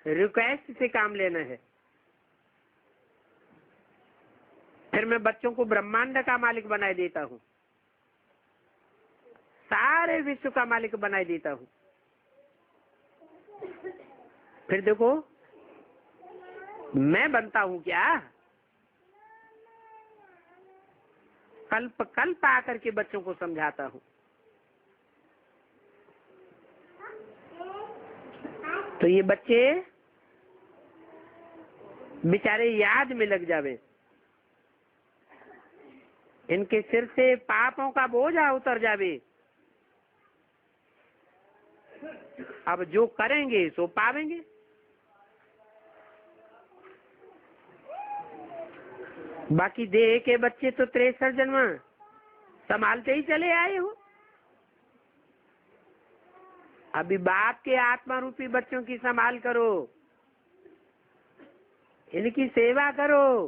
रिक्वेस्ट से काम लेना है। फिर मैं बच्चों को ब्रह्मांड का मालिक बनाए देता हूँ, सारे विश्व का मालिक बनाए देता हूँ। फिर देखो मैं बनता हूँ क्या? कल्प कल्प आकर के बच्चों को समझाता हूँ। तो ये बच्चे बेचारे याद में लग जावे, इनके सिर से पापों का बोझा उतर जावे। अब जो करेंगे सो पावेंगे। बाकी देह के बच्चे तो 63 जन्म संभालते ही चले आए हो। अभी बाप के आत्मा रूपी बच्चों की संभाल करो, इनकी सेवा करो।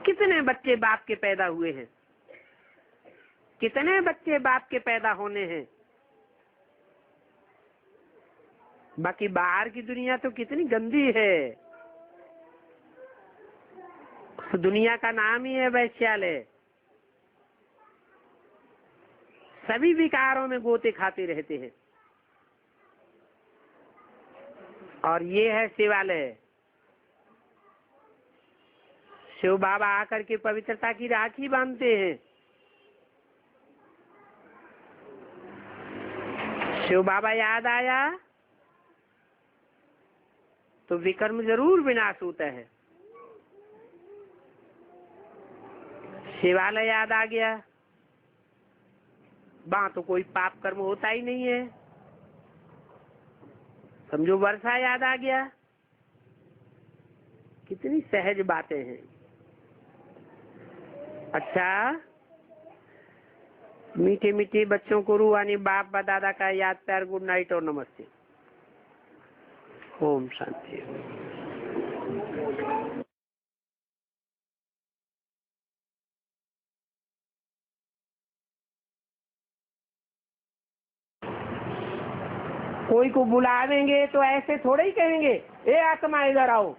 कितने बच्चे बाप के पैदा हुए हैं, कितने बच्चे बाप के पैदा होने हैं। बाकी बाहर की दुनिया तो कितनी गंदी है। उस दुनिया का नाम ही है वैश्यालय। सभी विकारों में गोते खाते रहते हैं। और ये है शिवालय। शिव बाबा आकर के पवित्रता की राखी बांधते हैं। शिव बाबा याद आया तो विकर्म जरूर विनाश होता है। शिवालय याद आ गया, वहां तो कोई पाप कर्म होता ही नहीं है। समझो वर्षा याद आ गया। कितनी सहज बातें हैं। अच्छा, मीठे मीठे बच्चों को रूहानी बाप व दादा का याद प्यार, गुड नाइट और नमस्ते। ओम शांति। कोई को बुलावेंगे तो ऐसे थोड़े ही कहेंगे ए आत्मा इधर आओ।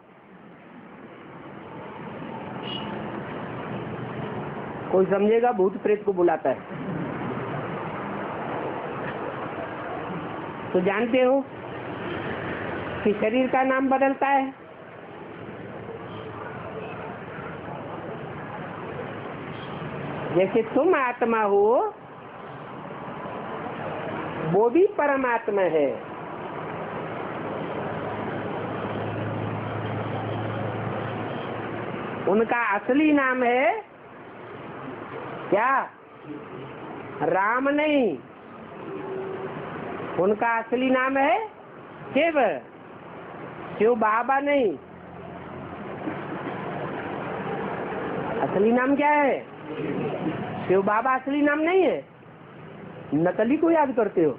कोई समझेगा भूत प्रेत को बुलाता है। तो जानते हो कि शरीर का नाम बदलता है। जैसे तुम आत्मा हो, वो भी परमात्मा है। उनका असली नाम है क्या? राम नहीं, उनका असली नाम है शिव। शिव बाबा नहीं। असली नाम क्या है? शिव बाबा असली नाम नहीं है। नकली को याद करते हो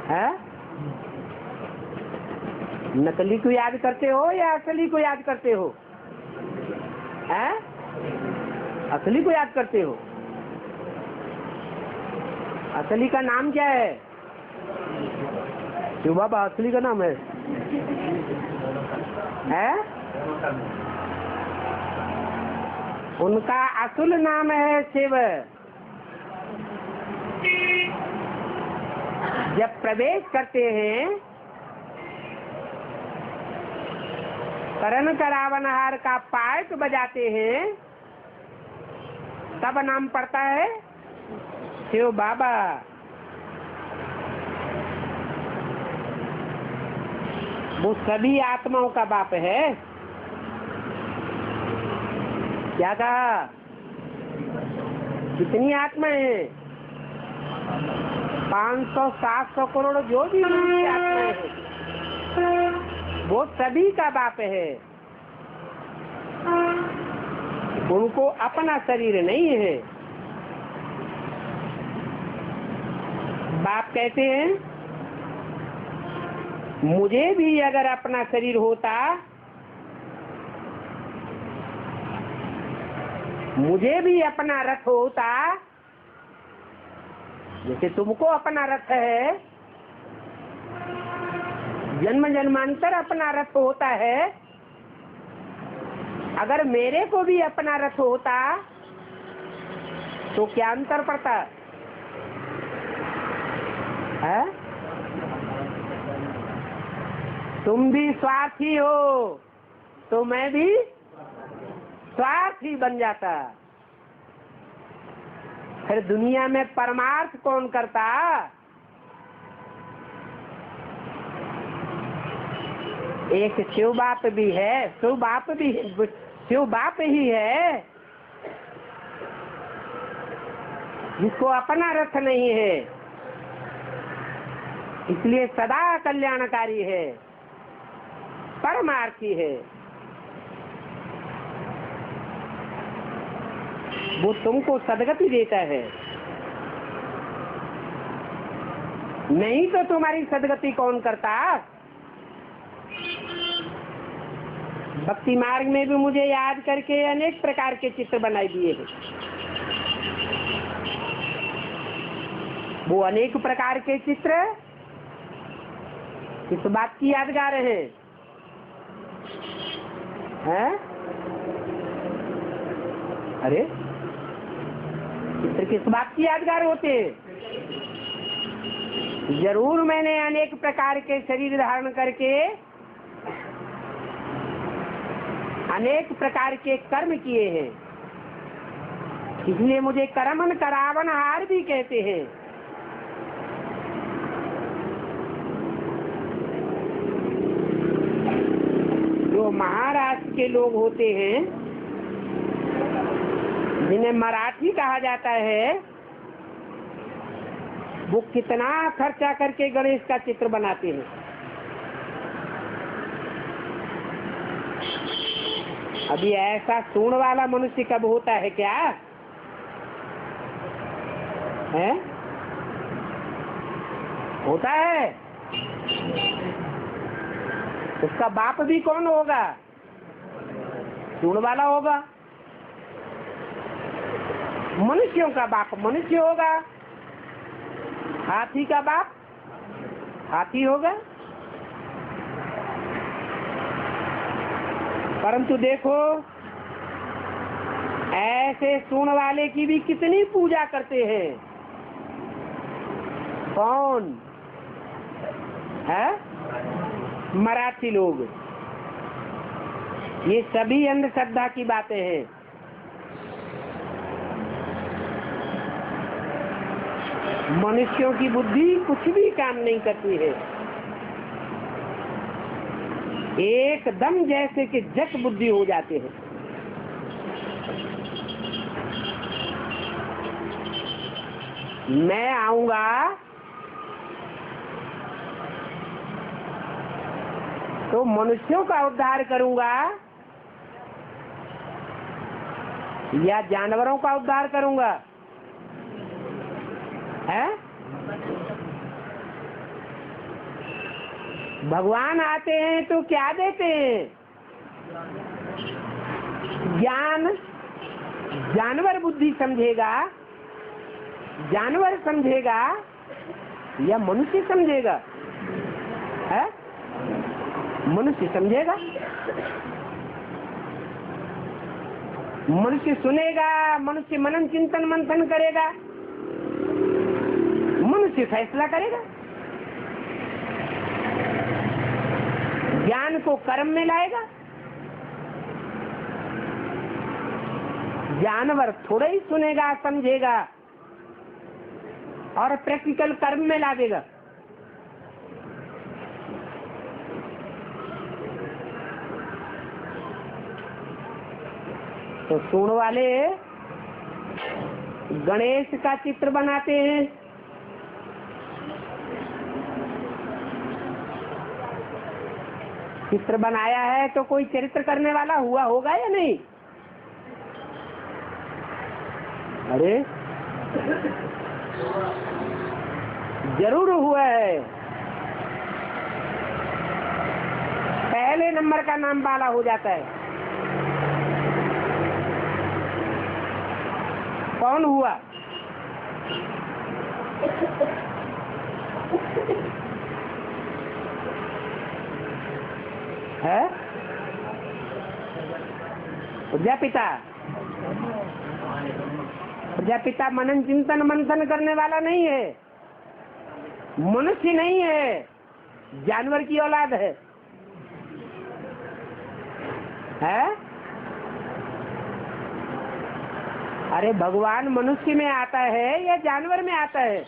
है? नकली को याद करते हो या असली को याद करते हो? है? असली को याद करते हो। असली का नाम क्या है? शिव बाबा असली का नाम है? उनका असुल नाम है शिव। जब प्रवेश करते हैं, करण करावनहार का पार्ट बजाते हैं, तब नाम पड़ता है शिव बाबा। वो सभी आत्माओं का बाप है। क्या कहा? कितनी आत्माएं हैं? 500-700 करोड़ जो भी आत्माएं हैं, वो सभी का बाप है। उनको अपना शरीर नहीं है। बाप कहते हैं मुझे भी अगर अपना शरीर होता, मुझे भी अपना रथ होता, जैसे तुमको अपना रथ है, जन्म जन्मांतर अपना रथ होता है, अगर मेरे को भी अपना रथ होता तो क्या अंतर पड़ता है? तुम भी स्वार्थी हो तो मैं भी स्वार्थी बन जाता। फिर दुनिया में परमार्थ कौन करता? एक शिव बाप भी है, शिव बाप ही है जिसको अपना रथ नहीं है, इसलिए सदा कल्याणकारी है, परमार्थी है। वो तुमको सदगति देता है, नहीं तो तुम्हारी सदगति कौन करता? भक्ति मार्ग में भी मुझे याद करके अनेक प्रकार के चित्र बनाई दिए हैं। वो अनेक प्रकार के चित्र किस बात की यादगार हैं? हैं? अरे चित्र किस बात की यादगार होते हैं? जरूर मैंने अनेक प्रकार के शरीर धारण करके अनेक प्रकार के कर्म किए हैं, इसलिए मुझे कर्मन करावन हार भी कहते हैं। जो महाराष्ट्र के लोग होते हैं, जिन्हें मराठी कहा जाता है, वो कितना खर्चा करके गणेश का चित्र बनाते हैं। अभी ऐसा सूंड वाला मनुष्य कब होता है क्या है? होता है? उसका बाप भी कौन होगा? सूंड वाला होगा। मनुष्यों का बाप मनुष्य होगा, हाथी का बाप हाथी होगा। परंतु देखो ऐसे सूंड वाले की भी कितनी पूजा करते हैं। कौन है? मराठी लोग। ये सभी अंधश्रद्धा की बातें हैं। मनुष्यों की बुद्धि कुछ भी काम नहीं करती है, एकदम जैसे कि जट बुद्धि हो जाते हैं। मैं आऊंगा तो मनुष्यों का उद्धार करूंगा या जानवरों का उद्धार करूंगा? है? भगवान आते हैं तो क्या देते हैं? ज्ञान। जानवर बुद्धि समझेगा, जानवर समझेगा या मनुष्य समझेगा? है? मनुष्य समझेगा। मनुष्य सुनेगा, मनुष्य मनन चिंतन मंथन करेगा, मनुष्य फैसला करेगा। ज्ञान को कर्म में लाएगा। जानवर थोड़ा ही सुनेगा, समझेगा और प्रैक्टिकल कर्म में ला देगा। तो सूंड वाले गणेश का चित्र बनाते हैं। चित्र बनाया है तो कोई चरित्र करने वाला हुआ होगा या नहीं? अरे जरूर हुआ है। पहले नंबर का नाम वाला हो जाता है। कौन हुआ? है प्रजापिता। प्रजापिता मनन चिंतन मंथन करने वाला नहीं है, मनुष्य नहीं है, जानवर की औलाद है। अरे भगवान मनुष्य में आता है या जानवर में आता है?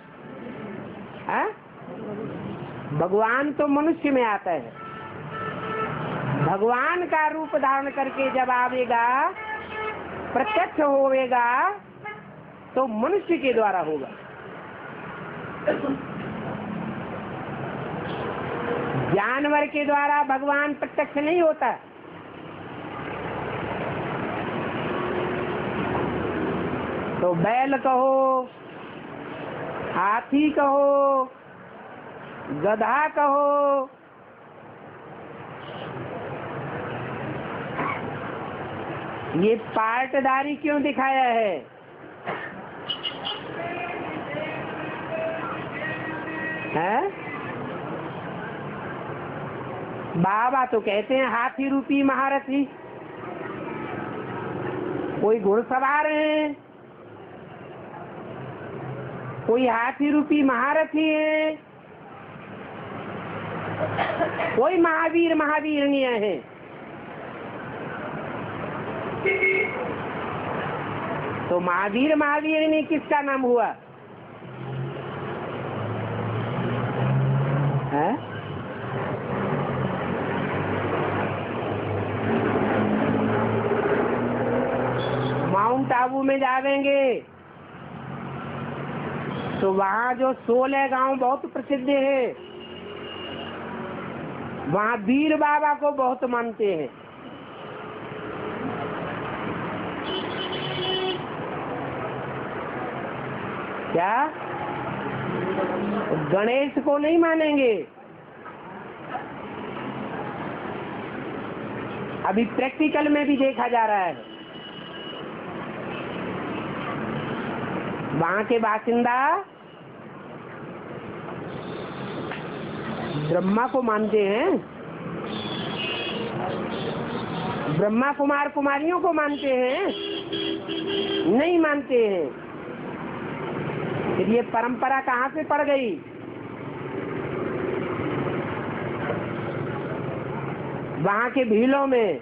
भगवान तो मनुष्य में आता है। भगवान का रूप धारण करके जब आवेगा, प्रत्यक्ष होवेगा, तो मनुष्य के द्वारा होगा। जानवर के द्वारा भगवान प्रत्यक्ष नहीं होता। तो बैल कहो, हाथी कहो, गधा कहो, ये पार्टदारी क्यों दिखाया है? बाबा तो कहते हैं हाथी रूपी महारथी। कोई घुड़सवार है, कोई हाथी रूपी महारथी है, कोई महावीर महावीरनिया है। तो महावीर महावीरनी किसका नाम हुआ? है? माउंट आबू में जावेंगे तो वहाँ जो 16 गांव बहुत प्रसिद्ध है, वहाँ वीर बाबा को बहुत मानते हैं। क्या गणेश को नहीं मानेंगे? अभी प्रैक्टिकल में भी देखा जा रहा है। वहाँ के बासिंदा ब्रह्मा को मानते हैं, ब्रह्मा कुमार कुमारियों को मानते हैं, नहीं मानते हैं। फिर ये परंपरा कहाँ से पड़ गई? वहाँ के भीलों में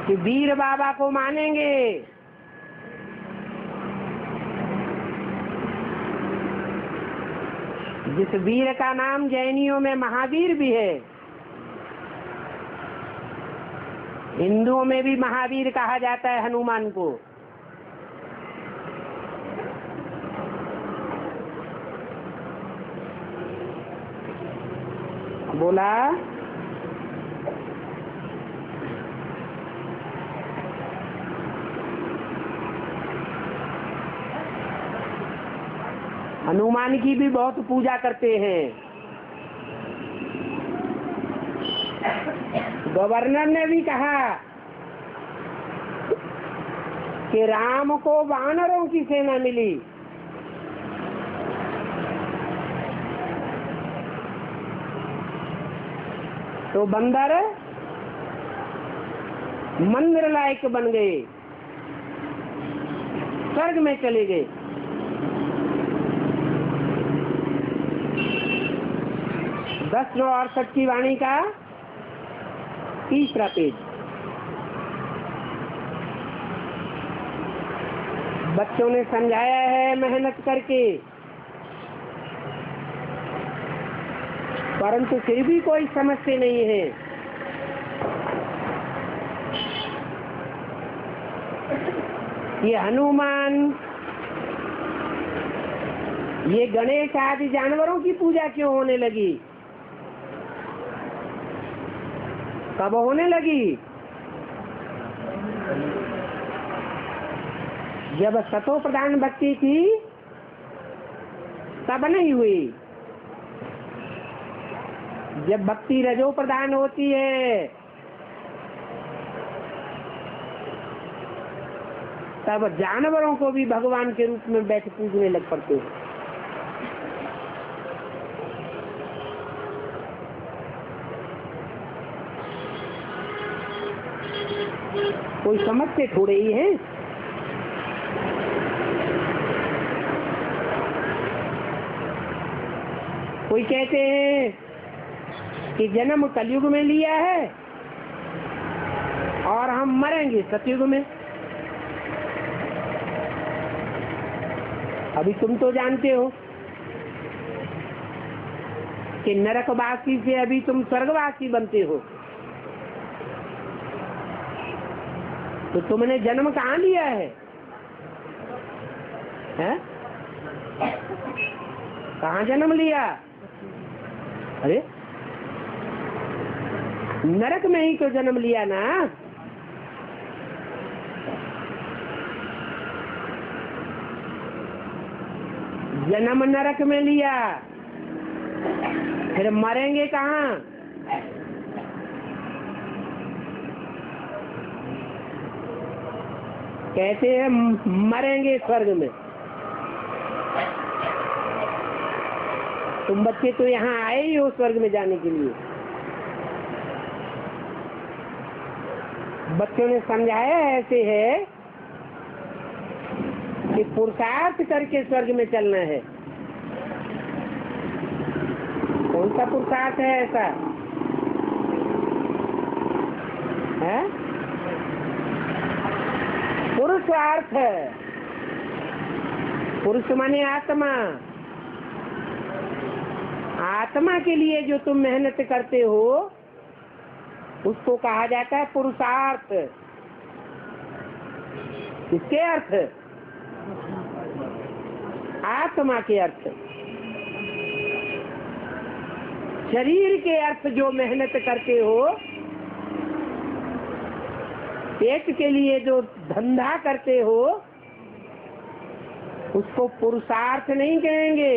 कि वीर बाबा को मानेंगे। जिस वीर का नाम जैनियों में महावीर भी है, हिंदुओं में भी महावीर कहा जाता है हनुमान को। बोला हनुमान की भी बहुत पूजा करते हैं। गवर्नर ने भी कहा कि राम को वानरों की सेना मिली, तो बंदर मंदिर लायक बन गए, स्वर्ग में चले गए। दस और की वाणी का 3रा पेज। बच्चों ने समझाया है मेहनत करके, परंतु फिर भी कोई समझते नहीं है। ये हनुमान, ये गणेश आदि जानवरों की पूजा क्यों होने लगी? कब होने लगी? जब सतो प्रधान भक्ति थी तब नहीं हुई। जब भक्ति रजो प्रधान होती है तब जानवरों को भी भगवान के रूप में बैठ पूजने लग पड़ते हैं। कोई समझते थोड़े ही है। कोई कहते हैं कि जन्म कलयुग में लिया है और हम मरेंगे सतयुग में। अभी तुम तो जानते हो कि नरकवासी से अभी तुम स्वर्गवासी बनते हो, तो तुमने जन्म कहाँ लिया है? कहाँ जन्म लिया? अरे नरक में ही तो जन्म लिया ना। जन्म नरक में लिया, फिर मरेंगे कहाँ? कहते हैं मरेंगे स्वर्ग में। तुम बच्चे तो यहाँ आए ही हो स्वर्ग में जाने के लिए। बच्चों ने समझाया ऐसे है कि पुरुषार्थ करके स्वर्ग में चलना है। कौन सा पुरुषार्थ है ऐसा? है पुरुषार्थ है। पुरुष माने आत्मा। आत्मा के लिए जो तुम मेहनत करते हो उसको कहा जाता है पुरुषार्थ। इसके अर्थ आत्मा के अर्थ, शरीर के अर्थ जो मेहनत करते हो, पेट के लिए जो धंधा करते हो उसको पुरुषार्थ नहीं कहेंगे।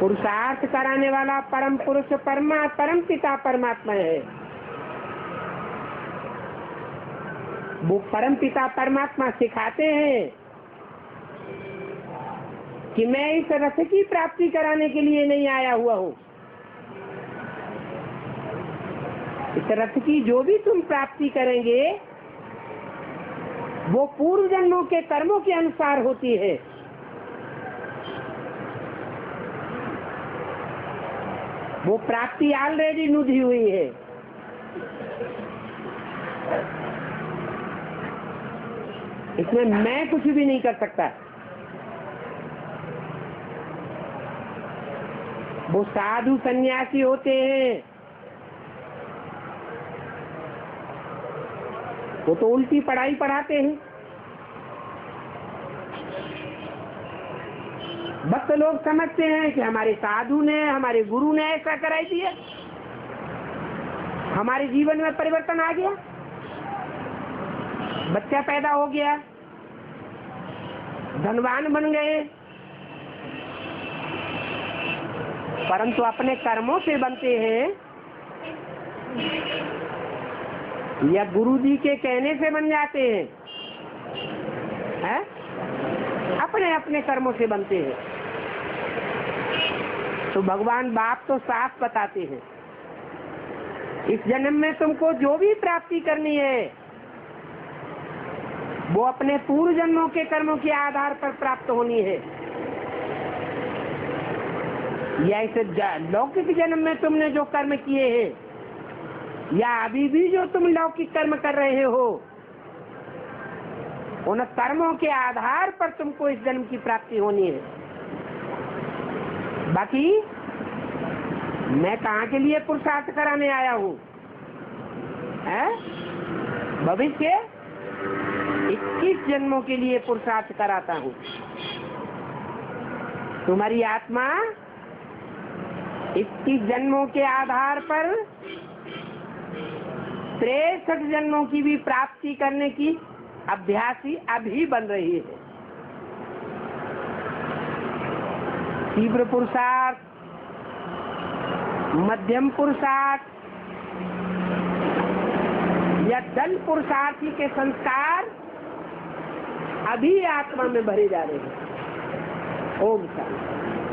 पुरुषार्थ कराने वाला परम पुरुष परम पिता परमात्मा है। वो परम पिता परमात्मा सिखाते हैं कि मैं इस रथ की प्राप्ति कराने के लिए नहीं आया हुआ हूँ। इस रथ की जो भी तुम प्राप्ति करेंगे वो पूर्व जन्मों के कर्मों के अनुसार होती है। वो प्राप्ति ऑलरेडी नुदी हुई है। इसमें मैं कुछ भी नहीं कर सकता। वो साधु सन्यासी होते हैं, वो तो उल्टी पढ़ाई पढ़ाते हैं। भक्त लोग समझते हैं कि हमारे साधु ने, हमारे गुरु ने ऐसा कराई दिया, हमारे जीवन में परिवर्तन आ गया, बच्चा पैदा हो गया, धनवान बन गए। परंतु अपने कर्मों से बनते हैं या गुरुजी के कहने से बन जाते हैं? अपने अपने कर्मों से बनते हैं। तो भगवान बाप तो साफ बताते हैं, इस जन्म में तुमको जो भी प्राप्ति करनी है वो अपने पूर्व जन्मों के कर्मों के आधार पर प्राप्त होनी है। या इस लौकिक जन्म में तुमने जो कर्म किए हैं या अभी भी जो तुम लौकिक कर्म कर रहे हो, उन कर्मों के आधार पर तुमको इस जन्म की प्राप्ति होनी है। बाकी मैं कहाँ के लिए पुरुषार्थ कराने आया हूँ? है? भविष्य 21 जन्मों के लिए पुरुषार्थ कराता हूँ। तुम्हारी आत्मा 21 जन्मों के आधार पर 63 जन्मों की भी प्राप्ति करने की अभ्यासी अभी बन रही है। तीव्र पुरुषार्थ, मध्यम पुरुषार्थ या दल पुरुषार्थी के संस्कार अभी आत्मा में भरे जा रहे हैं। ओम शांति।